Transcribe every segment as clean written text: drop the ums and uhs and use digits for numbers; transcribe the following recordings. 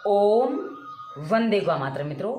ओम वंदे गौ मातरम। मित्रों,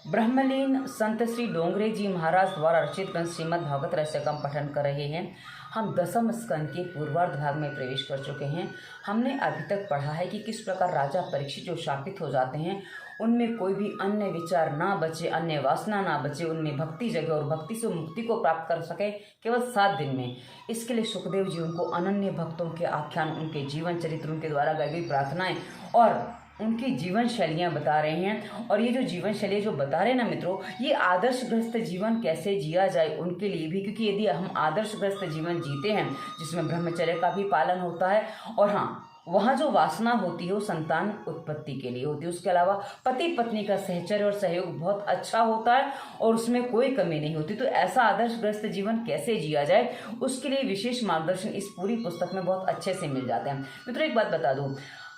ब्रह्मलीन संत श्री डोंगरे जी महाराज द्वारा रचित ग्रंथ श्रीमद् भागवत रहस्य का हम पठन कर रहे हैं। हम दसम स्कंद के पूर्वार्ध भाग में प्रवेश कर चुके हैं। हमने अभी तक पढ़ा है कि किस प्रकार राजा परीक्षित जो शापित हो जाते हैं उनमें कोई भी अन्य विचार ना बचे, अन्य वासना ना बचे, उनमें भक्ति जगे और भक्ति से मुक्ति को प्राप्त कर सके केवल 7 दिन में। इसके लिए सुखदेव जी उनको अनन्य भक्तों के आख्यान, उनके जीवन चरित्र, उनके द्वारा गाई गई प्रार्थनाएं और उनकी जीवन शैलियाँ बता रहे हैं। और ये जो जीवन शैली जो बता रहे हैं ना मित्रों, ये आदर्शग्रस्त जीवन कैसे जिया जाए उनके लिए भी, क्योंकि यदि हम आदर्शग्रस्त जीवन जीते हैं जिसमें ब्रह्मचर्य का भी पालन होता है और हाँ, वहाँ जो वासना होती है वो संतान उत्पत्ति के लिए होती है। उसके अलावा पति पत्नी का सहचर्य और सहयोग बहुत अच्छा होता है और उसमें कोई कमी नहीं होती। तो ऐसा आदर्शग्रस्त जीवन कैसे जिया जाए उसके लिए विशेष मार्गदर्शन इस पूरी पुस्तक में बहुत अच्छे से मिल जाते हैं। मित्रों, एक बात बता दूं,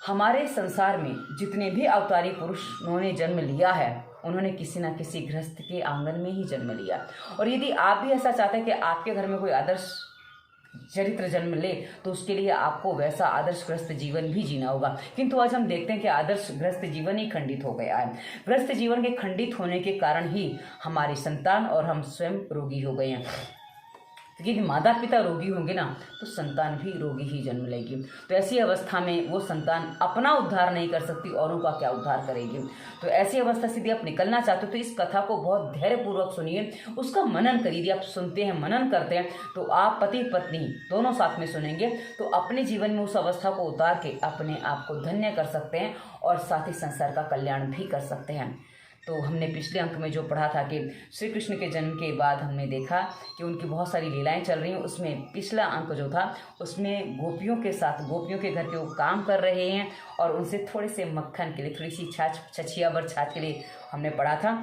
हमारे संसार में जितने भी अवतारी पुरुष उन्होंने जन्म लिया है उन्होंने किसी न किसी गृहस्थ के आंगन में ही जन्म लिया। और यदि आप भी ऐसा चाहते हैं कि आपके घर में कोई आदर्श चरित्र जन्म ले तो उसके लिए आपको वैसा आदर्श ग्रस्त जीवन भी जीना होगा। किंतु आज हम देखते हैं कि आदर्श ग्रस्त जीवन ही खंडित हो गया है। ग्रस्त जीवन के खंडित होने के कारण ही हमारी संतान और हम स्वयं रोगी हो गए हैं। क्योंकि माता पिता रोगी होंगे ना तो संतान भी रोगी ही जन्म लेगी। तो ऐसी अवस्था में वो संतान अपना उद्धार नहीं कर सकती, औरों का क्या उद्धार करेगी। तो ऐसी अवस्था से यदि आप निकलना चाहते हो तो इस कथा को बहुत धैर्यपूर्वक सुनिए, उसका मनन करिए। यदि आप सुनते हैं, मनन करते हैं तो आप पति पत्नी दोनों साथ में सुनेंगे तो अपने जीवन में उस अवस्था को उतार के अपने आप को धन्य कर सकते हैं और साथ ही संसार का कल्याण भी कर सकते हैं। तो हमने पिछले अंक में जो पढ़ा था कि श्री कृष्ण के जन्म के बाद हमने देखा कि उनकी बहुत सारी लीलाएं चल रही हैं। उसमें पिछला अंक जो था उसमें गोपियों के साथ, गोपियों के घर के वो काम कर रहे हैं और उनसे थोड़े से मक्खन के लिए, थोड़ी सी छछिया भर छाछ के लिए हमने पढ़ा था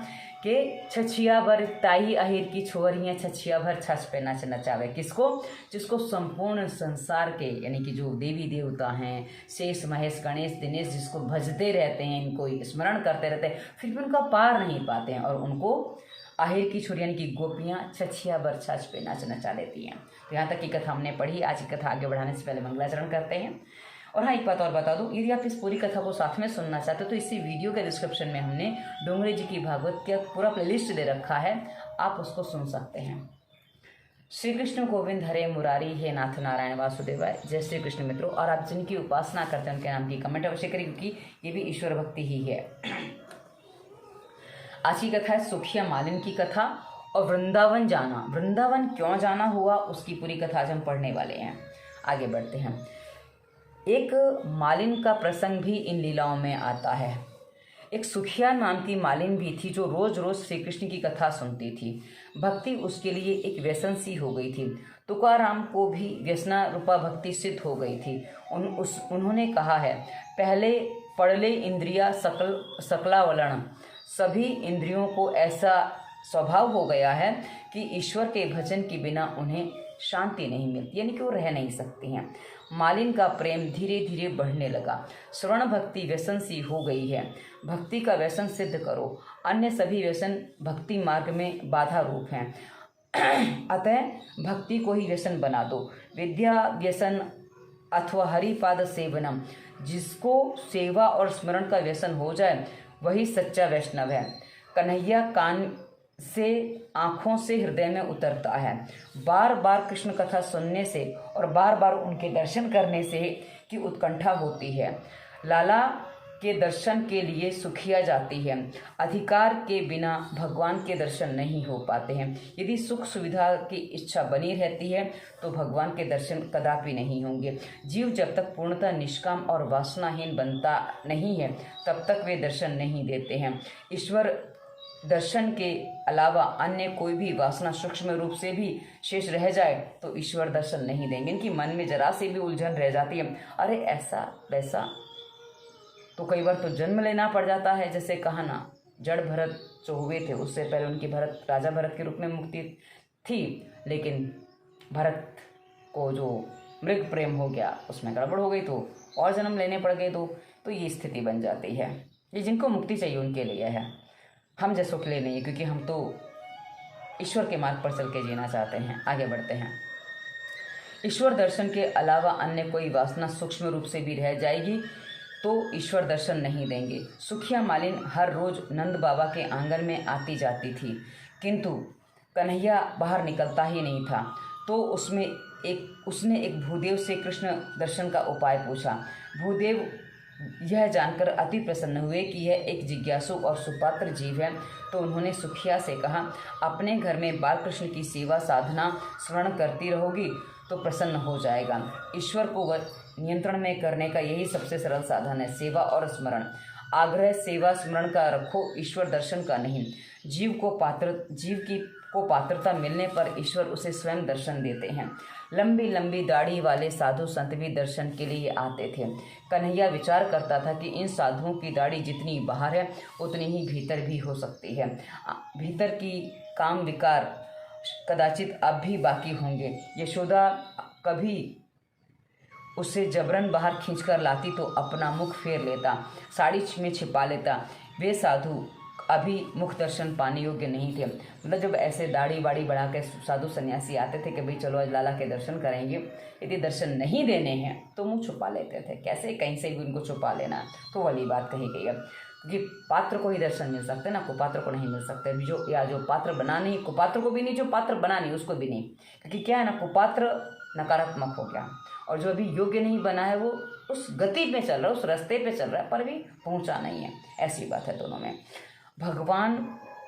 कि छछिया भर ताई अहिर की छोरियाँ छछिया भर छाछ पे नाच नचावे। किसको? जिसको संपूर्ण संसार के यानी कि जो देवी देवता हैं, शेष महेश गणेश दिनेश, जिसको भजते रहते हैं, इनको स्मरण करते रहते हैं, फिर भी उनका पार नहीं पाते हैं और उनको आहिर की छोरी यानी कि गोपियाँ छछिया भर छाछ पे नाच नचा लेती हैं। तो यहाँ तक की कथा हमने पढ़ी। आज की कथा आगे बढ़ाने से पहले मंगलाचरण करते हैं। और हाँ, एक बात और बता दूं, यदि आप इस पूरी कथा को साथ में सुनना चाहते हो तो इसी वीडियो के डिस्क्रिप्शन में हमने डोंगरे जी की भागवत का पूरा प्लेलिस्ट दे रखा है, आप उसको सुन सकते हैं। श्री कृष्ण गोविंद हरे मुरारी, हे नाथ नारायण वासुदेवाय। जय श्री कृष्ण मित्रों। और आप जिनकी उपासना करते हैं उनके नाम की कमेंट अवश्य करिए, क्योंकि ये भी ईश्वर भक्ति ही है। आज की कथा है सुखिया मालिन की कथा और वृंदावन जाना। वृंदावन क्यों जाना हुआ उसकी पूरी कथा आज हम पढ़ने वाले हैं। आगे बढ़ते हैं। एक मालिन का प्रसंग भी इन लीलाओं में आता है। एक सुखिया नाम की मालिन भी थी जो रोज रोज श्री कृष्ण की कथा सुनती थी। भक्ति उसके लिए एक व्यसन सी हो गई थी। तुकाराम को भी व्यसना रूपा भक्ति सिद्ध हो गई थी। उन्होंने कहा है, पहले पढ़ ले इंद्रिया सकलावलन। सभी इंद्रियों को ऐसा स्वभाव हो गया है कि ईश्वर के भजन के बिना उन्हें शांति नहीं मिलती, यानी कि वो रह नहीं सकती हैं। मालिन का प्रेम धीरे धीरे बढ़ने लगा। श्रवण भक्ति व्यसन सी हो गई है। भक्ति का व्यसन सिद्ध करो, अन्य सभी व्यसन भक्ति मार्ग में बाधा रूप हैं। अतः भक्ति को ही व्यसन बना दो। विद्या व्यसन अथवा हरिपाद सेवनम। जिसको सेवा और स्मरण का व्यसन हो जाए वही सच्चा वैष्णव है। कन्हैया कान से, आँखों से हृदय में उतरता है। बार बार कृष्ण कथा सुनने से और बार बार उनके दर्शन करने से की उत्कंठा होती है। लाला के दर्शन के लिए सुखिया जाती है। अधिकार के बिना भगवान के दर्शन नहीं हो पाते हैं। यदि सुख सुविधा की इच्छा बनी रहती है तो भगवान के दर्शन कदापि नहीं होंगे। जीव जब तक पूर्णतः निष्काम और वासनाहीन बनता नहीं है तब तक वे दर्शन नहीं देते हैं। ईश्वर दर्शन के अलावा अन्य कोई भी वासना सूक्ष्म रूप से भी शेष रह जाए तो ईश्वर दर्शन नहीं देंगे। इनकी मन में जरा से भी उलझन रह जाती है, अरे ऐसा वैसा, तो कई बार तो जन्म लेना पड़ जाता है। जैसे कहा ना, जड़ भरत जो हुए थे उससे पहले उनकी भरत, राजा भरत के रूप में मुक्ति थी, लेकिन भरत को जो मृग प्रेम हो गया उसमें गड़बड़ हो गई तो और जन्म लेने पड़ गए। तो ये स्थिति बन जाती है। ये जिनको मुक्ति चाहिए उनके लिए है, हम जैसों के लिए नहीं है, क्योंकि हम तो ईश्वर के मार्ग पर चल के जीना चाहते हैं। आगे बढ़ते हैं। ईश्वर दर्शन के अलावा अन्य कोई वासना सूक्ष्म रूप से भी रह जाएगी तो ईश्वर दर्शन नहीं देंगे। सुखिया मालिन हर रोज नंद बाबा के आंगन में आती जाती थी, किंतु कन्हैया बाहर निकलता ही नहीं था। तो उसने एक भूदेव से कृष्ण दर्शन का उपाय पूछा। भूदेव यह जानकर अति प्रसन्न हुए कि यह एक जिज्ञासु और सुपात्र जीव है। तो उन्होंने सुखिया से कहा, अपने घर में बालकृष्ण की सेवा साधना स्मरण करती रहोगी तो प्रसन्न हो जाएगा। ईश्वर को नियंत्रण में करने का यही सबसे सरल साधन है, सेवा और स्मरण। आग्रह सेवा स्मरण का रखो, ईश्वर दर्शन का नहीं। जीव को पात्रता मिलने पर ईश्वर उसे स्वयं दर्शन देते हैं। लंबी लंबी दाढ़ी वाले साधु संत भी दर्शन के लिए आते थे। कन्हैया विचार करता था कि इन साधुओं की दाढ़ी जितनी बाहर है उतनी ही भीतर भी हो सकती है। भीतर की काम विकार कदाचित अब भी बाकी होंगे। यशोदा कभी उसे जबरन बाहर खींचकर लाती तो अपना मुख फेर लेता, साड़ी में छिपा लेता। वे साधु अभी मुख दर्शन पाने योग्य नहीं थे। मतलब जब ऐसे दाढ़ी बाड़ी बढ़ा के साधु सन्यासी आते थे कि भाई चलो आज लाला के दर्शन करेंगे, यदि दर्शन नहीं देने हैं तो मुँह छुपा लेते थे। कैसे कहीं से भी उनको छुपा लेना, तो वाली बात कही गई है। क्योंकि पात्र को ही दर्शन मिल सकते ना, कुपात्र को नहीं मिल सकते। जो पात्र बना नहीं, कुपात्र को भी नहीं, जो पात्र बना नहीं उसको भी नहीं। क्योंकि क्या है ना, कुपात्र नकारात्मक हो गया और जो अभी योग्य नहीं बना है वो उस गति पे चल रहा है, उस रास्ते पे चल रहा है, पर भी पहुंचा नहीं है। ऐसी बात है दोनों में। भगवान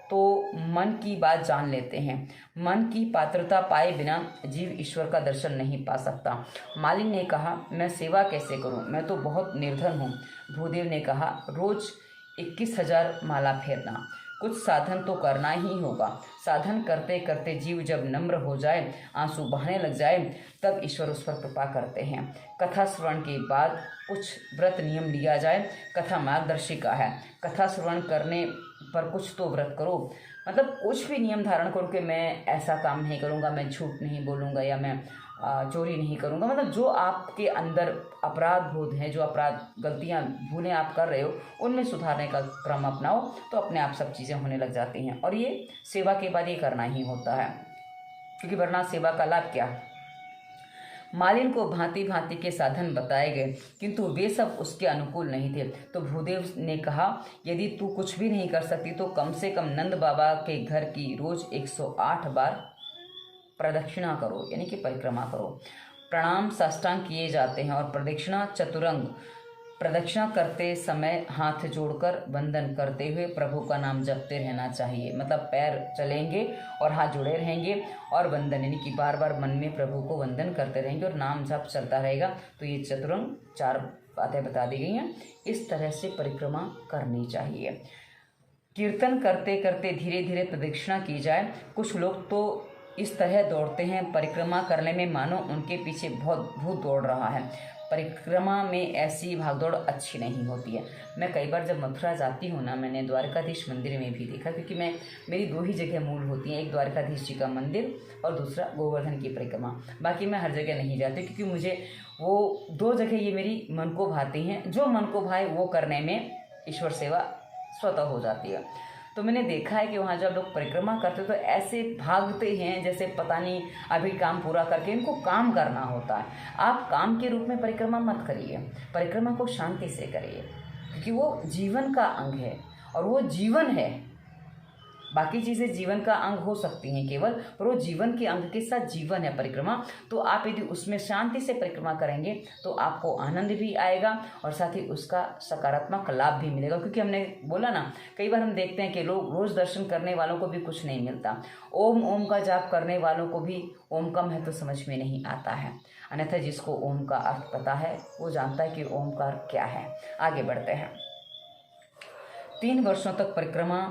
तो मन की बात जान लेते हैं। मन की पात्रता पाए बिना जीव ईश्वर का दर्शन नहीं पा सकता। मालिन ने कहा, मैं सेवा कैसे करूं, मैं तो बहुत निर्धन हूं। भूदेव ने कहा, रोज 21,000 माला फेरना। कुछ साधन तो करना ही होगा। साधन करते करते जीव जब नम्र हो जाए, आंसू बहने लग जाए, तब ईश्वर उस पर कृपा करते हैं। कथा श्रवण के बाद कुछ व्रत नियम लिया जाए। कथा मार्गदर्शिका है। कथा श्रवण करने पर कुछ तो व्रत करो। मतलब कुछ भी नियम धारण करो कि मैं ऐसा काम नहीं करूँगा, मैं झूठ नहीं बोलूँगा या मैं चोरी नहीं करूँगा। मतलब जो आपके अंदर अपराध बोध है, जो अपराध गलतियाँ भूलें आप कर रहे हो, उनमें सुधारने का क्रम अपनाओ तो अपने आप सब चीज़ें होने लग जाती हैं। और ये सेवा के बाद ये करना ही होता है, क्योंकि वरना सेवा का लाभ क्या। मालिन को भांति भांति के साधन बताए गए, किंतु वे सब उसके अनुकूल नहीं थे। तो भूदेव ने कहा, यदि तू कुछ भी नहीं कर सकती तो कम से कम नंद बाबा के घर की रोज 108 बार प्रदक्षिणा करो, यानी कि परिक्रमा करो। प्रणाम साष्टांग किए जाते हैं और प्रदक्षिणा चतुरंग। प्रदक्षिणा करते समय हाथ जोड़कर वंदन करते हुए प्रभु का नाम जपते रहना चाहिए। मतलब पैर चलेंगे और हाथ जुड़े रहेंगे और वंदन, यानी कि बार बार मन में प्रभु को वंदन करते रहेंगे और नाम जप चलता रहेगा। तो ये चतुरंग 4 बातें बता दी गई हैं। इस तरह से परिक्रमा करनी चाहिए। कीर्तन करते करते धीरे धीरे प्रदक्षिणा की जाए। कुछ लोग तो इस तरह दौड़ते हैं परिक्रमा करने में मानो उनके पीछे बहुत भूत दौड़ रहा है। परिक्रमा में ऐसी भागदौड़ अच्छी नहीं होती है। मैं कई बार जब मथुरा जाती हूँ ना, मैंने द्वारकाधीश मंदिर में भी देखा, क्योंकि मेरी 2 ही जगह मूल होती हैं, एक द्वारकाधीश जी का मंदिर और दूसरा गोवर्धन की परिक्रमा। बाकी मैं हर जगह नहीं जाती, क्योंकि मुझे वो 2 जगह ये मेरी मन को भाती हैं। जो मन को भाए वो करने में ईश्वर सेवा स्वतः हो जाती है। तो मैंने देखा है कि वहाँ जब लोग परिक्रमा करते तो ऐसे भागते हैं जैसे पता नहीं अभी काम पूरा करके, इनको काम करना होता है। आप काम के रूप में परिक्रमा मत करिए, परिक्रमा को शांति से करिए, क्योंकि वो जीवन का अंग है और वो जीवन है। बाकी चीज़ें जीवन का अंग हो सकती हैं केवल, पर वो जीवन के अंग के साथ जीवन है परिक्रमा। तो आप यदि उसमें शांति से परिक्रमा करेंगे तो आपको आनंद भी आएगा और साथ ही उसका सकारात्मक लाभ भी मिलेगा। क्योंकि हमने बोला ना, कई बार हम देखते हैं कि लोग रोज़ दर्शन करने वालों को भी कुछ नहीं मिलता। ओम ओम का जाप करने वालों को भी ओम का महत्व समझ में नहीं आता है। अन्यथा जिसको ओम का अर्थ पता है वो जानता है कि ओमकार क्या है। आगे बढ़ते हैं। 3 वर्षों तक परिक्रमा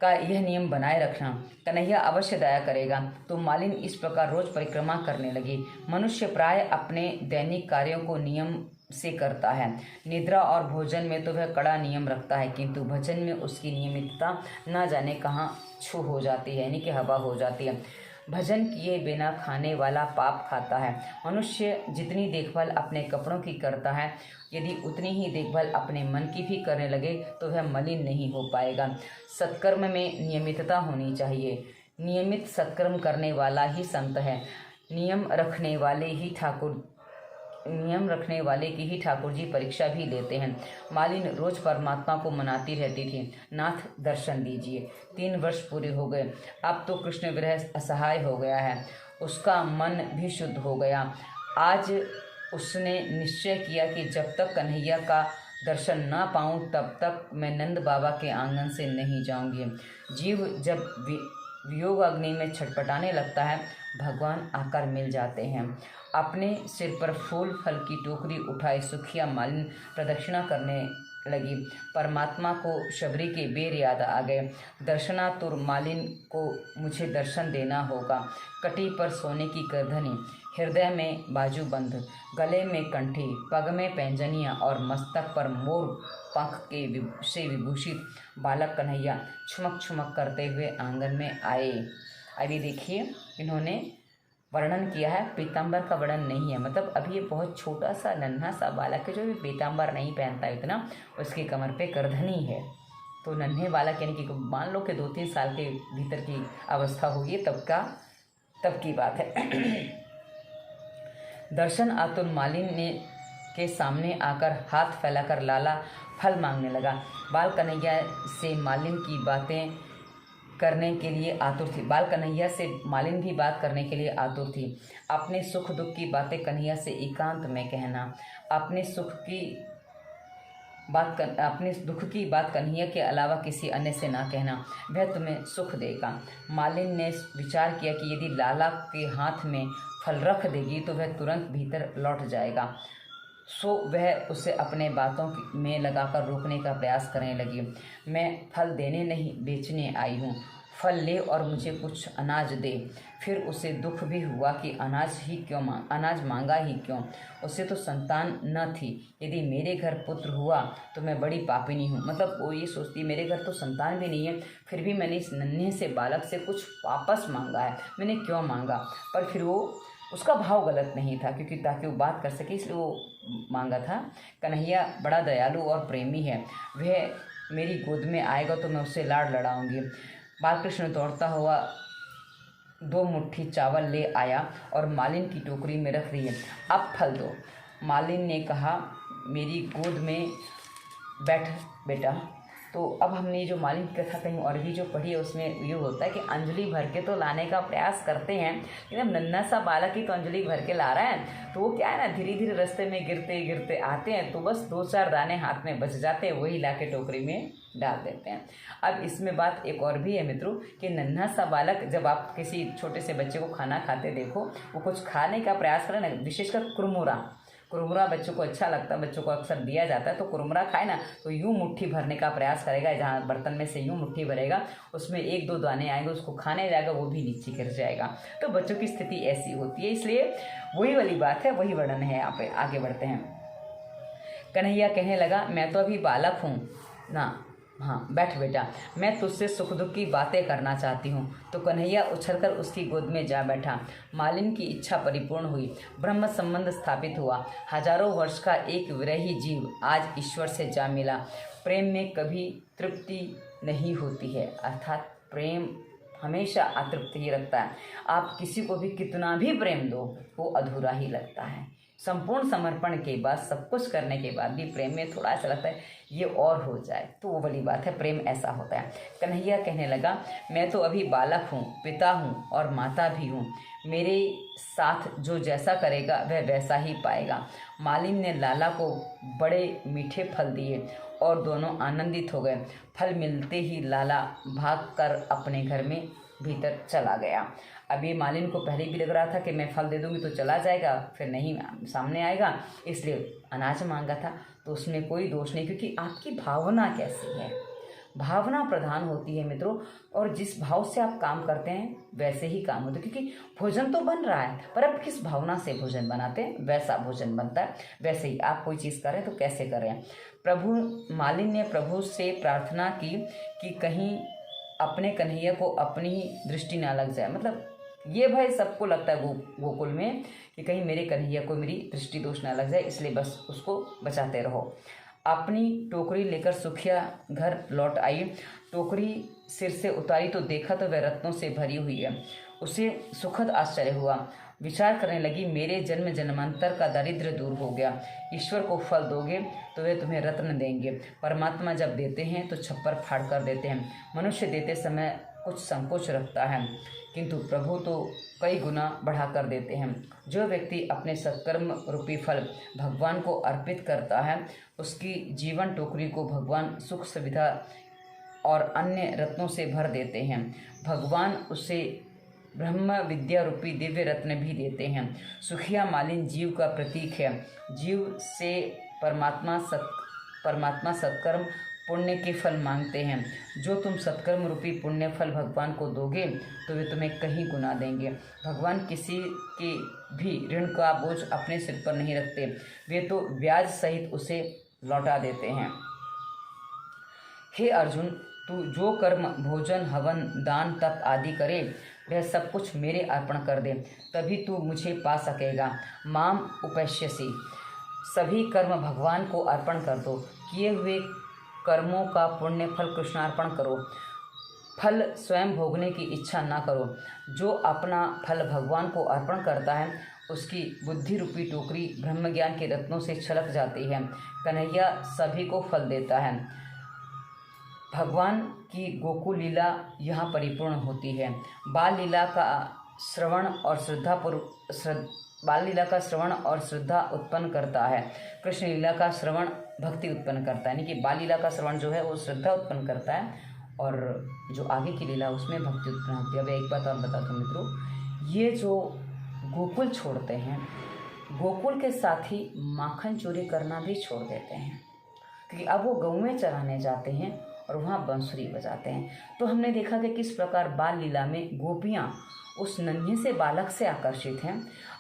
का यह नियम बनाए रखना। कन्हैया अवश्य दया करेगा। तो मालिन इस प्रकार रोज परिक्रमा करने लगी। मनुष्य प्राय अपने दैनिक कार्यों को नियम से करता है। निद्रा और भोजन में तो वह कड़ा नियम रखता है, किंतु भजन में उसकी नियमितता न जाने कहाँ छू हो जाती है, यानी कि हवा हो जाती है। भजन किए बिना खाने वाला पाप खाता है। मनुष्य जितनी देखभाल अपने कपड़ों की करता है, यदि उतनी ही देखभाल अपने मन की भी करने लगे तो वह मलिन नहीं हो पाएगा। सत्कर्म में नियमितता होनी चाहिए। नियमित सत्कर्म करने वाला ही संत है। नियम रखने वाले ही ठाकुर नियम रखने वाले की ही ठाकुर जी परीक्षा भी लेते हैं। मालिन रोज परमात्मा को मनाती रहती थी, नाथ दर्शन दीजिए। 3 वर्ष पूरे हो गए। अब तो कृष्ण विरह असहाय हो गया है, उसका मन भी शुद्ध हो गया। आज उसने निश्चय किया कि जब तक कन्हैया का दर्शन ना पाऊं तब तक मैं नंद बाबा के आंगन से नहीं जाऊंगी। जीव जब वियोग अग्नि में छटपटाने लगता है, भगवान आकर मिल जाते हैं। अपने सिर पर फूल फल की टोकरी उठाए सुखिया मालिन प्रदक्षिणा करने लगी। परमात्मा को शबरी के बेर याद आ गए। दर्शनातुर मालिन को मुझे दर्शन देना होगा। कटी पर सोने की करधनी, हृदय में बाजूबंद, गले में कंठी, पग में पैंजनियाँ और मस्तक पर मोर पंख से विभूषित बालक कन्हैया छुमक छुमक करते हुए आंगन में आए। अभी देखिए इन्होंने वर्णन किया है, पीताम्बर का वर्णन नहीं है। मतलब अभी ये बहुत छोटा सा नन्हा सा बालक है जो भी पीताम्बर नहीं पहनता इतना, उसकी कमर पे करधनी है। तो नन्हे बालक यानी कि मान लो कि 2-3 साल के भीतर की अवस्था होगी, तब की बात है। दर्शन आतुर मालिन ने के सामने आकर हाथ फैलाकर लाला फल मांगने लगा। बाल कन्हैया से मालिन की बातें करने के लिए आतुर थी। बाल कन्हैया से मालिन भी बात करने के लिए आतुर थी। अपने सुख दुख की बातें कन्हैया से एकांत में कहना, अपने दुख की बात कन्हैया के अलावा किसी अन्य से ना कहना, वह तुम्हें सुख देगा। मालिन ने विचार किया कि यदि लाला के हाथ में फल रख देगी तो वह तुरंत भीतर लौट जाएगा। सो वह उसे अपने बातों में लगाकर रोकने का प्रयास करने लगी। मैं फल देने नहीं बेचने आई हूँ, फल ले और मुझे कुछ अनाज दे। फिर उसे दुख भी हुआ कि अनाज मांगा ही क्यों। उसे तो संतान न थी। यदि मेरे घर पुत्र हुआ तो मैं बड़ी पापिनी हूँ। मतलब वो ये सोचती मेरे घर तो संतान भी नहीं है, फिर भी मैंने इस नन्हे से बालक से कुछ वापस मांगा है, मैंने क्यों मांगा। पर फिर वो उसका भाव गलत नहीं था, क्योंकि ताकि वो बात कर सके इसलिए वो मांगा था। कन्हैया बड़ा दयालु और प्रेमी है, वह मेरी गोद में आएगा तो मैं उससे लाड़ लड़ाऊंगी। बालकृष्ण दौड़ता हुआ 2 मुट्ठी चावल ले आया और मालिन की टोकरी में रख दिए। अब फल दो। मालिन ने कहा, मेरी गोद में बैठ बेटा। तो अब हमने जो मालिन की कथा कहीं और भी जो पढ़ी है उसमें ये होता है कि अंजलि भर के तो लाने का प्रयास करते हैं, लेकिन अब नन्हा सा बालक ही तो अंजलि भर के ला रहा है, तो वो क्या है ना, धीरे धीरे रास्ते में गिरते गिरते आते हैं तो बस 2-4 दाने हाथ में बच जाते हैं, वही ला के टोकरी में डाल देते हैं। अब इसमें बात एक और भी है मित्रों कि नन्हा सा बालक, जब आप किसी छोटे से बच्चे को खाना खाते देखो, वो कुछ खाने का प्रयास करें ना, विशेषकर कुरमुरा बच्चों को अच्छा लगता है, बच्चों को अक्सर दिया जाता है, तो कुरमुरा खाए ना तो यूँ मुट्ठी भरने का प्रयास करेगा, जहाँ बर्तन में से यूँ मुट्ठी भरेगा, उसमें 1-2 दाने आएंगे, उसको खाने जाएगा, वो भी नीचे गिर जाएगा। तो बच्चों की स्थिति ऐसी होती है, इसलिए वही वाली बात है, वही वर्णन है यहाँ पे। आगे बढ़ते हैं। कन्हैया कहने लगा, मैं तो अभी बालक हूँ ना, हाँ बैठ बेटा, मैं तुझसे सुख दुख की बातें करना चाहती हूँ। तो कन्हैया उछलकर उसकी गोद में जा बैठा। मालिन की इच्छा परिपूर्ण हुई, ब्रह्म संबंध स्थापित हुआ। हजारों वर्ष का एक विरही जीव आज ईश्वर से जा मिला। प्रेम में कभी तृप्ति नहीं होती है, अर्थात प्रेम हमेशा अतृप्त ही रखता है। आप किसी को भी कितना भी प्रेम दो, वो अधूरा ही लगता है। संपूर्ण समर्पण के बाद, सब कुछ करने के बाद भी प्रेम में थोड़ा ऐसा लगता है ये और हो जाए, तो वो वाली बात है, प्रेम ऐसा होता है। कन्हैया कहने लगा, मैं तो अभी बालक हूँ, पिता हूँ और माता भी हूँ। मेरे साथ जो जैसा करेगा वह वैसा ही पाएगा। मालिन ने लाला को बड़े मीठे फल दिए और दोनों आनंदित हो गए। फल मिलते ही लाला भागकर अपने घर में भीतर चला गया। अभी मालिन को पहले भी लग रहा था कि मैं फल दे दूंगी तो चला जाएगा, फिर नहीं सामने आएगा, इसलिए अनाज मांगा था। तो उसमें कोई दोष नहीं, क्योंकि आपकी भावना कैसी है, भावना प्रधान होती है मित्रों। और जिस भाव से आप काम करते हैं वैसे ही काम होता है, क्योंकि भोजन तो बन रहा है, पर आप किस भावना से भोजन बनाते हैं वैसा भोजन बनता है। वैसे ही आप कोई चीज़ करें तो कैसे करें। मालिन ने प्रभु से प्रार्थना की कि कहीं अपने कन्हैया को अपनी दृष्टि ना लग जाए। मतलब ये भय सबको लगता है गोकुल में कि कहीं मेरे कन्हैया को मेरी दृष्टि दोष ना लग जाए, इसलिए बस उसको बचाते रहो। अपनी टोकरी लेकर सुखिया घर लौट आई। टोकरी सिर से उतारी तो देखा तो वह रत्नों से भरी हुई है। उसे सुखद आश्चर्य हुआ। विचार करने लगी, मेरे जन्म जन्मांतर का दारिद्र्य दूर हो गया। ईश्वर को फल दोगे तो वे तुम्हें रत्न देंगे। परमात्मा जब देते हैं तो छप्पर फाड़ कर देते हैं। मनुष्य देते समय कुछ संकोच रखता है, किंतु प्रभु तो कई गुना बढ़ा कर देते हैं। जो व्यक्ति अपने सत्कर्म रूपी फल भगवान को अर्पित करता है, उसकी जीवन टोकरी को भगवान सुख सुविधा और अन्य रत्नों से भर देते हैं। भगवान उसे ब्रह्म विद्या रूपी दिव्य रत्न भी देते हैं। सुखिया मालिन जीव का प्रतीक है। जीव से परमात्मा सत्कर्म पुण्य के फल मांगते हैं। जो तुम सत्कर्म रूपी पुण्य फल भगवान को दोगे तो वे तुम्हें कहीं गुना देंगे। भगवान किसी के भी ऋण का बोझ अपने सिर पर नहीं रखते, वे तो ब्याज सहित उसे लौटा देते हैं। हे अर्जुन, तू जो कर्म भोजन हवन दान तप आदि करे वह सब कुछ मेरे अर्पण कर दे, तभी तू मुझे पा सकेगा। माम उपैश्यसि, सभी कर्म भगवान को अर्पण कर दो। किए हुए कर्मों का पुण्य फल कृष्णार्पण करो। फल स्वयं भोगने की इच्छा ना करो। जो अपना फल भगवान को अर्पण करता है उसकी बुद्धि रूपी टोकरी ब्रह्म ज्ञान के रत्नों से छलक जाती है। कन्हैया सभी को फल देता है। भगवान की गोकुल लीला यहाँ परिपूर्ण होती है। बाल लीला का श्रवण और श्रद्धा उत्पन्न करता है। कृष्ण लीला का श्रवण भक्ति उत्पन्न करता है, यानी कि बाल लीला का श्रवण जो है वो श्रद्धा उत्पन्न करता है और जो आगे की लीला उसमें भक्ति उत्पन्न होती है। अब एक बात और बताता हूँ मित्रों, ये जो गोकुल छोड़ते हैं, गोकुल के साथ ही माखन चोरी करना भी छोड़ देते हैं, क्योंकि अब वो गौएं चराने जाते हैं और वहाँ बांसुरी बजाते हैं। तो हमने देखा कि किस प्रकार बाल लीला में गोपियाँ उस नन्हे से बालक से आकर्षित हैं।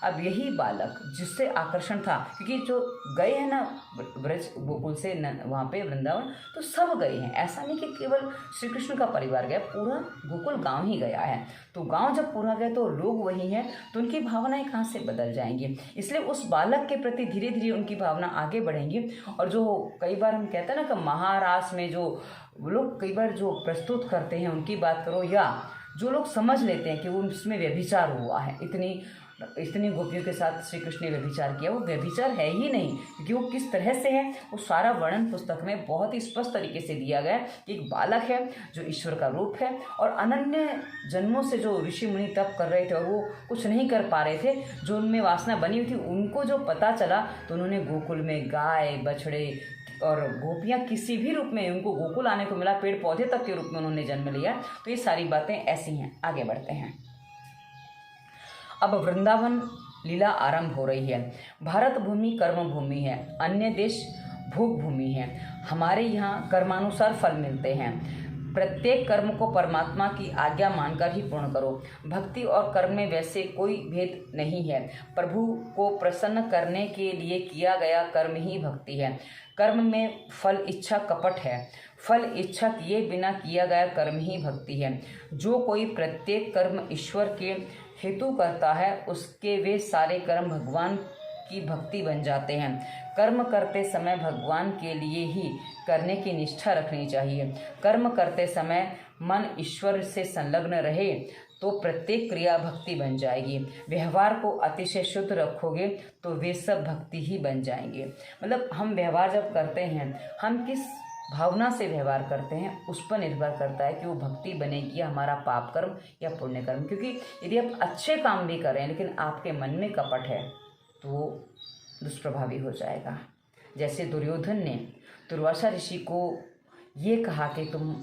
अब यही बालक जिससे आकर्षण था, क्योंकि जो गए हैं ना ब्रज गोकुल से वहाँ पे वृंदावन, तो सब गए हैं। ऐसा नहीं कि केवल श्री कृष्ण का परिवार गया, पूरा गोकुल गांव ही गया है। तो गांव जब पूरा गया तो लोग वही हैं, तो उनकी भावनाएं कहाँ से बदल जाएंगी। इसलिए उस बालक के प्रति धीरे धीरे उनकी भावना आगे बढ़ेंगी। और जो कई बार हम कहते हैं ना कि महारास में जो लोग कई बार जो प्रस्तुत करते हैं उनकी बात करो, या जो लोग समझ लेते हैं कि वो उसमें व्यभिचार हुआ है, इतनी गोपियों के साथ श्री कृष्ण ने व्यभिचार किया, वो व्यभिचार है ही नहीं, क्योंकि वो किस तरह से है वो सारा वर्णन पुस्तक में बहुत ही स्पष्ट तरीके से दिया गया है। एक बालक है जो ईश्वर का रूप है और अनन्य जन्मों से जो ऋषि मुनि तप कर रहे थे और वो कुछ नहीं कर पा रहे थे, जो उनमें वासना बनी हुई थी, उनको जो पता चला तो उन्होंने गोकुल में गाय बछड़े और गोपियाँ किसी भी रूप में उनको गोकुल आने को मिला, पेड़ पौधे तक के रूप में उन्होंने जन्म लिया। तो ये सारी बातें ऐसी हैं। आगे बढ़ते हैं। अब वृंदावन लीला आरंभ हो रही है। भारत भूमि कर्म भूमि है, अन्य देश भोग भूमि है। हमारे यहाँ कर्मानुसार फल मिलते हैं। प्रत्येक कर्म को परमात्मा की आज्ञा मानकर ही पूर्ण करो। भक्ति और कर्म में वैसे कोई भेद नहीं है। प्रभु को प्रसन्न करने के लिए किया गया कर्म ही भक्ति है। कर्म में फल इच्छा कपट है। फल इच्छा किए बिना किया गया कर्म ही भक्ति है। जो कोई प्रत्येक कर्म ईश्वर के हेतु करता है उसके वे सारे कर्म भगवान की भक्ति बन जाते हैं। कर्म करते समय भगवान के लिए ही करने की निष्ठा रखनी चाहिए। कर्म करते समय मन ईश्वर से संलग्न रहे तो प्रत्येक क्रिया भक्ति बन जाएगी। व्यवहार को अतिशय शुद्ध रखोगे तो वे सब भक्ति ही बन जाएंगे। मतलब हम व्यवहार जब करते हैं, हम किस भावना से व्यवहार करते हैं उस पर निर्भर करता है कि वो भक्ति बनेगी या हमारा पाप कर्म या पुण्य कर्म। क्योंकि यदि आप अच्छे काम भी कर रहे हैं लेकिन आपके मन में कपट है तो वो दुष्प्रभावी हो जाएगा। जैसे दुर्योधन ने दुर्वासा ऋषि को ये कहा कि तुम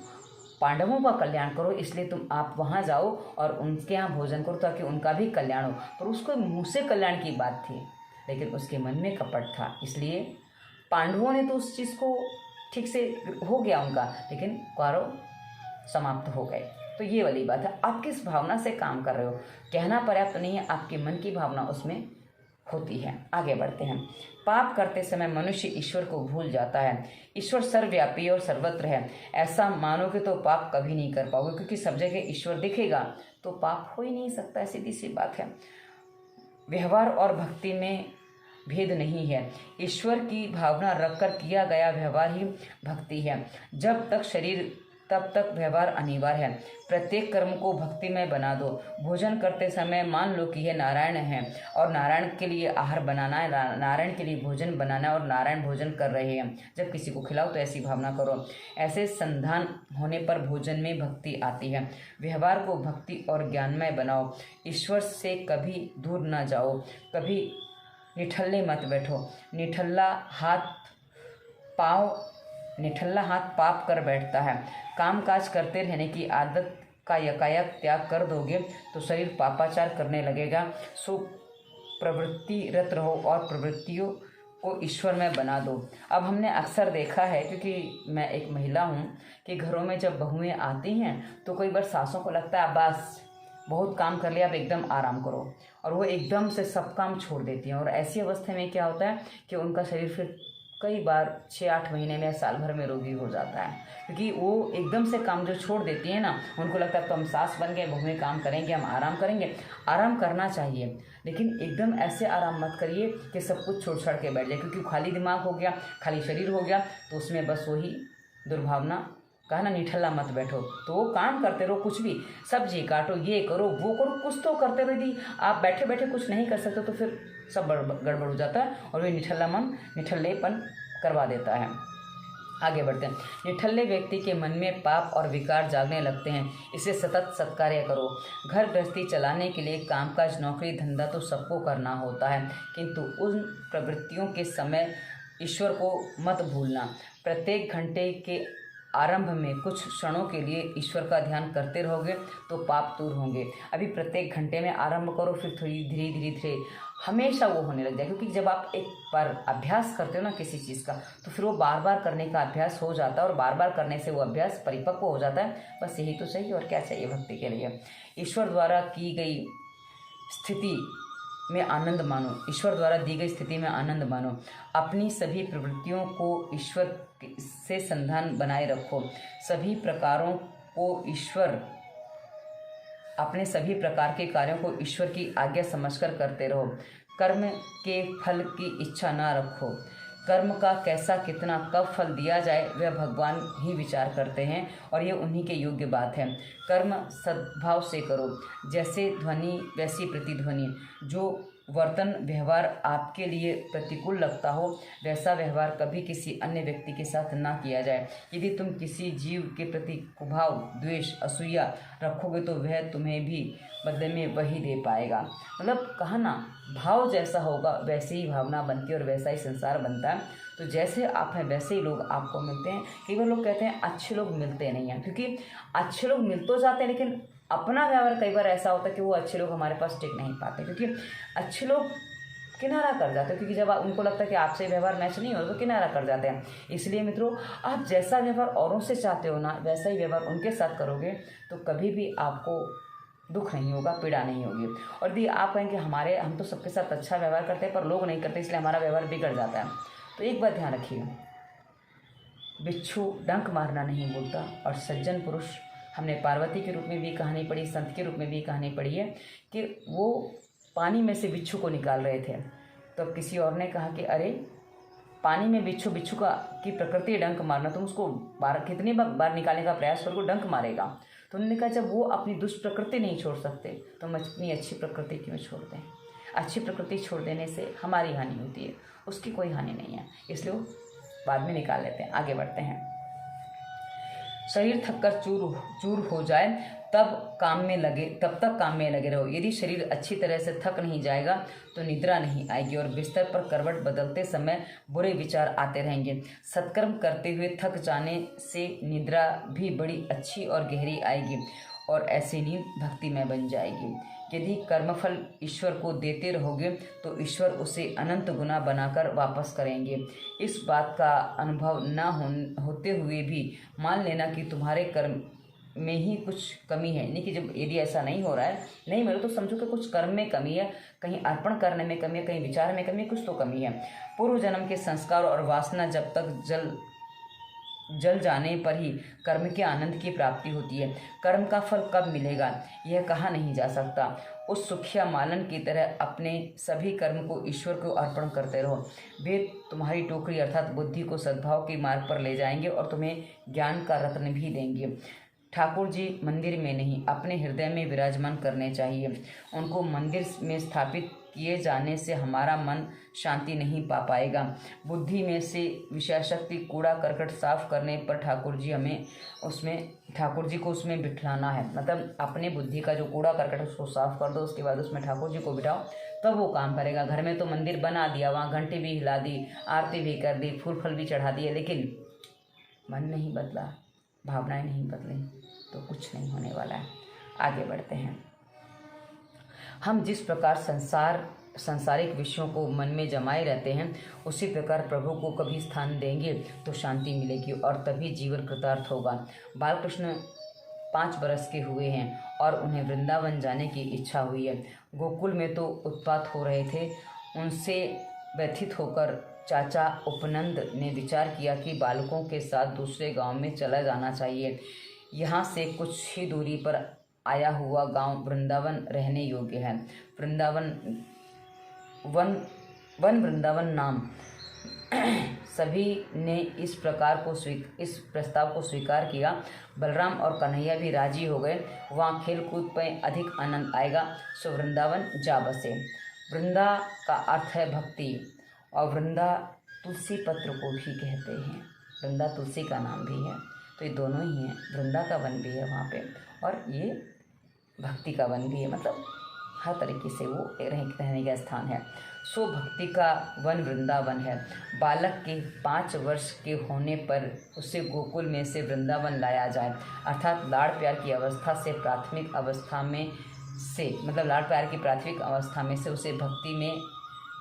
पांडवों का कल्याण करो, इसलिए आप वहाँ जाओ और उनके यहाँ भोजन करो ताकि उनका भी कल्याण हो। पर उसको मुँह से कल्याण की बात थी लेकिन उसके मन में कपट था, इसलिए पांडवों ने तो उस चीज़ को ठीक से हो गया उनका, लेकिन कौरव समाप्त हो गए। तो ये वाली बात है, आप किस भावना से काम कर रहे हो कहना पर्याप्त नहीं है, आपके मन की भावना उसमें होती है। आगे बढ़ते हैं। पाप करते समय मनुष्य ईश्वर को भूल जाता है। ईश्वर सर्वव्यापी और सर्वत्र है, ऐसा मानोगे तो पाप कभी नहीं कर पाओगे, क्योंकि सब जगह ईश्वर दिखेगा तो पाप हो ही नहीं सकता, सीधी सी बात है। व्यवहार और भक्ति में भेद नहीं है। ईश्वर की भावना रखकर किया गया व्यवहार ही भक्ति है। जब तक शरीर तब तक व्यवहार अनिवार्य है। प्रत्येक कर्म को भक्तिमय बना दो। भोजन करते समय मान लो कि यह नारायण है और नारायण के लिए आहार बनाना है, नारायण के लिए भोजन बनाना है और नारायण भोजन कर रहे हैं। जब किसी को खिलाओ तो ऐसी भावना करो। ऐसे संधान होने पर भोजन में भक्ति आती है। व्यवहार को भक्ति और ज्ञानमय बनाओ। ईश्वर से कभी दूर न जाओ। कभी निठल्ले मत बैठो। निठल्ला हाथ पाप कर बैठता है। कामकाज करते रहने की आदत का यकायक त्याग कर दोगे तो शरीर पापाचार करने लगेगा। सो प्रवृत्तिरत रहो और प्रवृत्तियों को ईश्वर में बना दो। अब हमने अक्सर देखा है, क्योंकि मैं एक महिला हूँ, कि घरों में जब बहुएं आती हैं तो कई बार सासों को लगता है बस बहुत काम कर लिया, अब एकदम आराम करो, और वो एकदम से सब काम छोड़ देती हैं। और ऐसी अवस्था में क्या होता है कि उनका शरीर फिर कई बार 6-8 महीने में या साल भर में रोगी हो जाता है, क्योंकि वो एकदम से काम जो छोड़ देती है ना, उनको लगता है तो हम सास बन गए, बहुएं काम करेंगे, हम आराम करेंगे। आराम करना चाहिए, लेकिन एकदम ऐसे आराम मत करिए कि सब कुछ छोड़ छाड़ के बैठ जाए, क्योंकि खाली दिमाग हो गया, खाली शरीर हो गया, तो उसमें बस वही दुर्भावना, कहा ना निठल्ला मत बैठो। तो वो काम करते रहो, कुछ भी सब्जी काटो, ये करो वो करो, कुछ तो करते रहो। यदि आप बैठे बैठे कुछ नहीं कर सकते तो फिर सब गड़बड़ हो जाता है और वे निठल्लेपन करवा देता है। आगे बढ़ते हैं। निठल्ले व्यक्ति के मन में पाप और विकार जागने लगते हैं। इसे सतत सत्कार्य करो। घर गृहस्थी चलाने के लिए कामकाज, नौकरी, धंधा तो सबको करना होता है, किंतु उन प्रवृत्तियों के समय ईश्वर को मत भूलना। प्रत्येक घंटे के आरंभ में कुछ क्षणों के लिए ईश्वर का ध्यान करते रहोगे तो पाप दूर होंगे। अभी प्रत्येक घंटे में आरंभ करो, फिर थोड़ी धीरे हमेशा वो होने लग जाए, क्योंकि जब आप एक बार अभ्यास करते हो ना किसी चीज़ का, तो फिर वो बार बार करने का अभ्यास हो जाता है और बार बार करने से वो अभ्यास परिपक्व हो जाता है। बस यही तो चाहिए, और क्या चाहिए भक्ति के लिए। ईश्वर द्वारा की गई स्थिति में आनंद मानो। ईश्वर द्वारा दी गई स्थिति में आनंद मानो। अपनी सभी प्रवृत्तियों को ईश्वर से संधान बनाए रखो। अपने सभी प्रकार के कार्यों को ईश्वर की आज्ञा समझकर करते रहो। कर्म के फल की इच्छा ना रखो। कर्म का कैसा, कितना, कब फल दिया जाए वह भगवान ही विचार करते हैं और ये उन्हीं के योग्य बात है। कर्म सद्भाव से करो। जैसे ध्वनि वैसी प्रतिध्वनि। जो वर्तन व्यवहार आपके लिए प्रतिकूल लगता हो वैसा व्यवहार कभी किसी अन्य व्यक्ति के साथ ना किया जाए। यदि तुम किसी जीव के प्रति कुभाव, द्वेष, असूया रखोगे तो वह तुम्हें भी बदले में वही दे पाएगा। मतलब कहा ना, भाव जैसा होगा वैसे ही भावना बनती है और वैसा ही संसार बनता है। तो जैसे आप हैं वैसे ही लोग आपको मिलते हैं। कई बार लोग कहते हैं अच्छे लोग मिलते नहीं हैं, क्योंकि अच्छे लोग मिल तो जाते हैं लेकिन अपना व्यवहार कई बार ऐसा होता है कि वो अच्छे लोग हमारे पास टिक नहीं पाते, क्योंकि अच्छे लोग किनारा कर जाते हैं, क्योंकि जब उनको लगता है कि आपसे व्यवहार मैच नहीं हो तो किनारा कर जाते हैं। इसलिए मित्रों, आप जैसा व्यवहार औरों से चाहते हो ना, वैसा ही व्यवहार उनके साथ करोगे तो कभी भी आपको दुख नहीं होगा, पीड़ा नहीं होगी। और यदि आप कहेंगे हम तो सबके साथ अच्छा व्यवहार करते हैं पर लोग नहीं करते इसलिए हमारा व्यवहार बिगड़ जाता है, तो एक बात ध्यान रखिए, बिच्छू डंक मारना नहीं बोलता। और सज्जन पुरुष, हमने पार्वती के रूप में भी कहानी पढ़ी, संत के रूप में भी कहानी पढ़ी है कि वो पानी में से बिच्छू को निकाल रहे थे। तो किसी और ने कहा कि अरे पानी में बिच्छू की प्रकृति डंक मारना, तुम उसको कितनी बार निकालने का प्रयास करोगे डंक मारेगा। तो उन्होंने कहा जब वो अपनी दुष्प्रकृति नहीं छोड़ सकते तो हम अपनी अच्छी प्रकृति क्यों छोड़ दें। अच्छी प्रकृति छोड़ देने से हमारी हानि होती है, उसकी कोई हानि नहीं है, इसलिए वो बाद में निकाल लेते हैं। आगे बढ़ते हैं। शरीर थककर चूर हो जाए तब तक काम में लगे रहो। यदि शरीर अच्छी तरह से थक नहीं जाएगा तो निद्रा नहीं आएगी और बिस्तर पर करवट बदलते समय बुरे विचार आते रहेंगे। सत्कर्म करते हुए थक जाने से निद्रा भी बड़ी अच्छी और गहरी आएगी और ऐसी नींद भक्तिमय बन जाएगी। यदि कर्मफल ईश्वर को देते रहोगे तो ईश्वर उसे अनंत गुना बनाकर वापस करेंगे। इस बात का अनुभव न होते हुए भी मान लेना कि तुम्हारे कर्म में ही कुछ कमी है। यानी कि जब यदि ऐसा नहीं हो रहा है, नहीं मिलो, तो समझो कि कुछ कर्म में कमी है, कहीं अर्पण करने में कमी है, कहीं विचार में कमी है, कुछ तो कमी है। पूर्व जन्म के संस्कार और वासना जब तक जल जाने पर ही कर्म के आनंद की प्राप्ति होती है। कर्म का फल कब मिलेगा यह कहा नहीं जा सकता। उस सुखिया मालन की तरह अपने सभी कर्म को ईश्वर को अर्पण करते रहो। वे तुम्हारी टोकरी अर्थात बुद्धि को सद्भाव के मार्ग पर ले जाएंगे और तुम्हें ज्ञान का रत्न भी देंगे। ठाकुर जी मंदिर में नहीं अपने हृदय में विराजमान करने चाहिए। उनको मंदिर में स्थापित किए जाने से हमारा मन शांति नहीं पा पाएगा। बुद्धि में से विषयाशक्ति कूड़ा करकट साफ करने पर ठाकुर जी को उसमें बिठलाना है। मतलब अपने बुद्धि का जो कूड़ा करकट उसको साफ कर दो, उसके बाद उसमें ठाकुर जी को बिठाओ, तब वो काम करेगा। घर में तो मंदिर बना दिया, वहाँ घंटी भी हिला दी, आरती भी कर दी, फूल फल भी चढ़ा दिए, लेकिन मन नहीं बदला, भावनाएं नहीं बदली तो कुछ नहीं होने वाला है। आगे बढ़ते हैं। हम जिस प्रकार सांसारिक विषयों को मन में जमाए रहते हैं, उसी प्रकार प्रभु को कभी स्थान देंगे तो शांति मिलेगी और तभी जीवन कृतार्थ होगा। बालकृष्ण 5 बरस के हुए हैं और उन्हें वृंदावन जाने की इच्छा हुई है। गोकुल में तो उत्पात हो रहे थे। उनसे व्यथित होकर चाचा उपनंद ने विचार किया कि बालकों के साथ दूसरे गांव में चला जाना चाहिए। यहाँ से कुछ ही दूरी पर आया हुआ गांव वृंदावन रहने योग्य है। वृंदावन नाम सभी ने इस प्रस्ताव को स्वीकार किया। बलराम और कन्हैया भी राजी हो गए। वहाँ खेल कूद पर अधिक आनंद आएगा, सो वृंदावन जा बसे। वृंदा का अर्थ है भक्ति और वृंदा तुलसी पत्र को भी कहते हैं। वृंदा तुलसी का नाम भी है, तो ये दोनों ही हैं। वृंदा का वन भी है वहाँ पे और ये भक्ति का वन भी है। मतलब हर तरीके से वो रहने का स्थान है। सो भक्ति का वन वृंदावन है। बालक के 5 वर्ष के होने पर उसे गोकुल में से वृंदावन लाया जाए, अर्थात लाड़ प्यार की अवस्था से प्राथमिक अवस्था में से मतलब लाड़ प्यार की प्राथमिक अवस्था में से उसे भक्ति में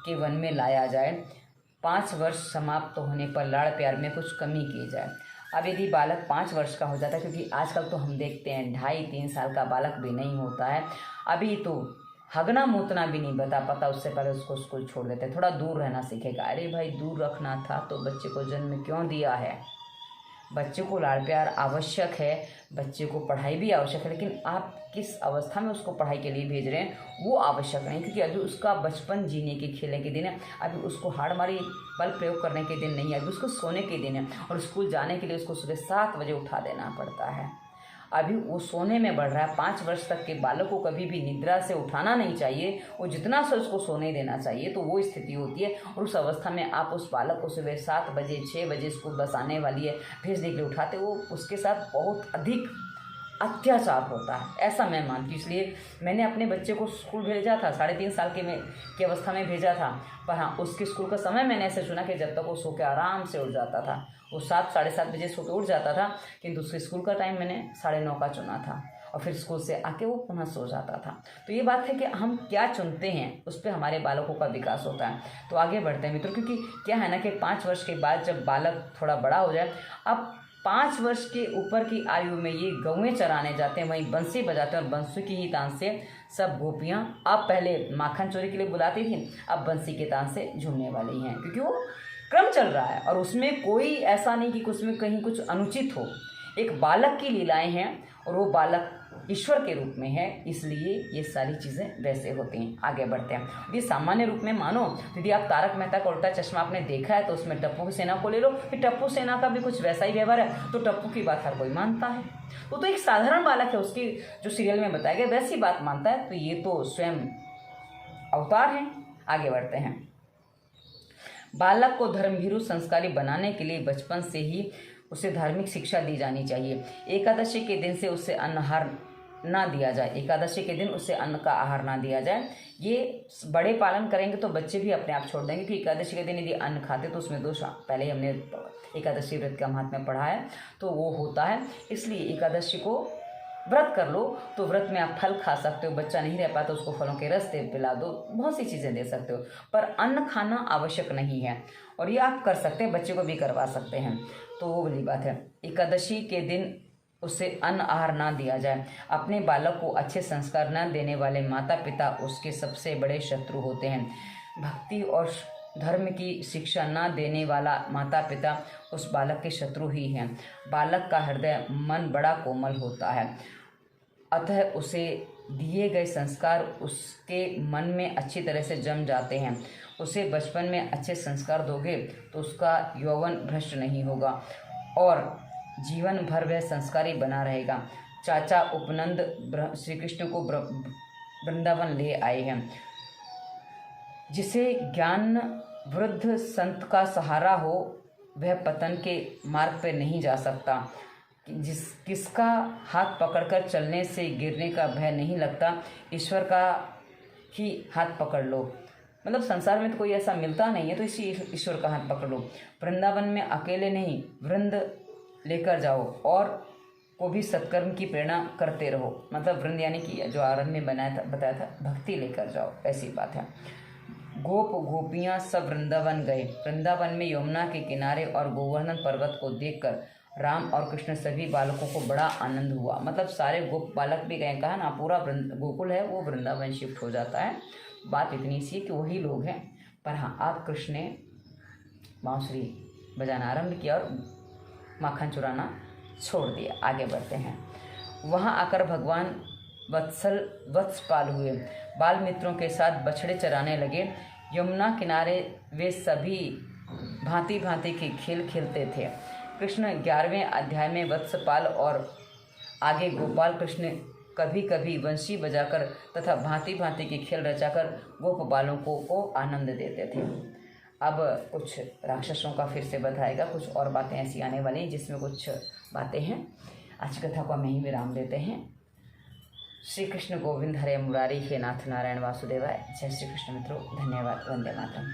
के वन में लाया जाए। 5 वर्ष समाप्त होने पर लाड़ प्यार में कुछ कमी की जाए। अब यदि बालक 5 वर्ष का हो जाता है, क्योंकि आजकल तो हम देखते हैं 2.5-3 साल का बालक भी नहीं होता है, अभी तो हगना मूतना भी नहीं बता पाता, उससे पहले उसको स्कूल छोड़ देते हैं। थोड़ा दूर रहना सीखेगा। अरे भाई, दूर रखना था तो बच्चे को जन्म क्यों दिया है? बच्चे को लाड़ प्यार आवश्यक है, बच्चे को पढ़ाई भी आवश्यक है, लेकिन आप किस अवस्था में उसको पढ़ाई के लिए भेज रहे हैं वो आवश्यक नहीं, क्योंकि अभी उसका बचपन जीने के खेलने के दिन है। अभी उसको हाड़-मारी बल प्रयोग करने के दिन नहीं है, अभी उसको सोने के दिन है। और स्कूल जाने के लिए उसको सुबह 7 बजे उठा देना पड़ता है। अभी वो सोने में बढ़ रहा है। 5 वर्ष तक के बालक को कभी भी निद्रा से उठाना नहीं चाहिए, वो जितना से उसको सोने देना चाहिए, तो वो स्थिति होती है। और उस अवस्था में आप उस बालक को सुबह 7 बजे 6 बजे स्कूल बस आने वाली है भेजने के लिए उठाते, वो उसके साथ बहुत अधिक अत्याचार होता है, ऐसा मैं मानती हूँ। इसलिए मैंने अपने बच्चे को स्कूल भेजा था, 3.5 साल की अवस्था में भेजा था। पर हाँ, उसके स्कूल का समय मैंने ऐसे चुना कि जब तक वो सो के आराम से उठ जाता था। वो 7-7:30 बजे सो के उठ जाता था, किंतु उसके स्कूल का टाइम मैंने 9:30 का चुना था और फिर स्कूल से आके वो पुनः सो जाता था। तो ये बात है कि हम क्या चुनते हैं, उस पर हमारे बालकों का विकास होता है। तो आगे बढ़ते हैं मित्रों, क्योंकि क्या है ना कि 5 वर्ष के बाद जब बालक थोड़ा बड़ा हो जाए, अब 5 वर्ष के ऊपर की आयु में ये गौएं चराने जाते हैं, वहीं बंसी बजाते हैं और बंसी की ही तान से सब गोपियाँ अब पहले माखन चोरी के लिए बुलाती थी, अब बंसी के तान से झूमने वाली हैं, क्योंकि वो क्रम चल रहा है और उसमें कोई ऐसा नहीं कि उसमें कहीं कुछ अनुचित हो। एक बालक की लीलाएं हैं और वो बालक ईश्वर के रूप में है, इसलिए ये सारी चीज़ें वैसे होती हैं। आगे बढ़ते हैं। यदि सामान्य रूप में मानो, यदि आप तारक मेहता का उल्टा चश्मा आपने देखा है तो उसमें टप्पू की सेना को ले लो, फिर टप्पू सेना का भी कुछ वैसा ही व्यवहार है, तो टप्पू की बात हर कोई मानता है। वो तो एक साधारण बालक है, उसकी जो सीरियल में बताया गया वैसी बात मानता है, तो ये तो स्वयं अवतार हैं। आगे बढ़ते हैं। बालक को धर्मभीरु संस्कारी बनाने के लिए बचपन से ही उसे धार्मिक शिक्षा दी जानी चाहिए। एकादशी के दिन से उसे अन्न ना दिया जाए, एकादशी के दिन उसे अन्न का आहार ना दिया जाए। ये बड़े पालन करेंगे तो बच्चे भी अपने आप छोड़ देंगे, कि एकादशी के दिन यदि अन्न खाते तो उसमें दोष, पहले ही हमने एकादशी व्रत का महात्म्य पढ़ा है, तो वो होता है। इसलिए एकादशी को व्रत कर लो, तो व्रत में आप फल खा सकते हो, बच्चा नहीं रह पाता उसको फलों के रस दे पिला दो, बहुत सी चीज़ें दे सकते हो, पर अन्न खाना आवश्यक नहीं है। और ये आप कर सकते हैं, बच्चे को भी करवा सकते हैं। तो वो वाली बात है, एकादशी के दिन उसे अन्न आहार ना दिया जाए। अपने बालक को अच्छे संस्कार न देने वाले माता पिता उसके सबसे बड़े शत्रु होते हैं। भक्ति और धर्म की शिक्षा न देने वाला माता पिता उस बालक के शत्रु ही हैं। बालक का हृदय मन बड़ा कोमल होता है, अतः उसे दिए गए संस्कार उसके मन में अच्छी तरह से जम जाते हैं। उसे बचपन में अच्छे संस्कार दोगे तो उसका यौवन भ्रष्ट नहीं होगा और जीवन भर वह संस्कारी बना रहेगा। चाचा उपनंद श्री कृष्ण को वृंदावन ले आए हैं। जिसे ज्ञान वृद्ध संत का सहारा हो वह पतन के मार्ग पर नहीं जा सकता। किसका हाथ पकड़कर चलने से गिरने का भय नहीं लगता, ईश्वर का ही हाथ पकड़ लो। मतलब संसार में तो कोई ऐसा मिलता नहीं है, तो इसी ईश्वर का हाथ पकड़ लो। वृंदावन में अकेले नहीं, वृंद लेकर जाओ और को भी सत्कर्म की प्रेरणा करते रहो। मतलब वृंद यानी कि जो आरंभ में बताया था, भक्ति लेकर जाओ, ऐसी बात है। गोप गोपियाँ सब वृंदावन गए। वृंदावन में यमुना के किनारे और गोवर्धन पर्वत को देखकर राम और कृष्ण सभी बालकों को बड़ा आनंद हुआ। मतलब सारे गोप बालक भी गए, कहा ना, पूरा गोकुल है वो वृंदावन शिफ्ट हो जाता है। बात इतनी सी है कि वही लोग हैं, पर हाँ, आप कृष्ण ने बांसुरी बजाना आरंभ किया और माखन चुराना छोड़ दिया। आगे बढ़ते हैं। वहाँ आकर भगवान वत्सपाल हुए, बाल मित्रों के साथ बछड़े चराने लगे। यमुना किनारे वे सभी भांति भांति के खेल खेलते थे। कृष्ण 11वें अध्याय में वत्सपाल और आगे गोपाल कृष्ण कभी कभी वंशी बजाकर तथा भांति भांति के खेल रचाकर गोप बालों को आनंद देते थे। अब कुछ राक्षसों का फिर से बताएगा, कुछ और बातें ऐसी आने वाली हैं जिसमें कुछ बातें हैं। आज कथा को हम यहीं विराम देते हैं। श्री कृष्ण गोविंद हरे मुरारी, हे नाथ नारायण वासुदेवाय। जय श्री कृष्ण मित्रों, धन्यवाद। वंदे मातरम।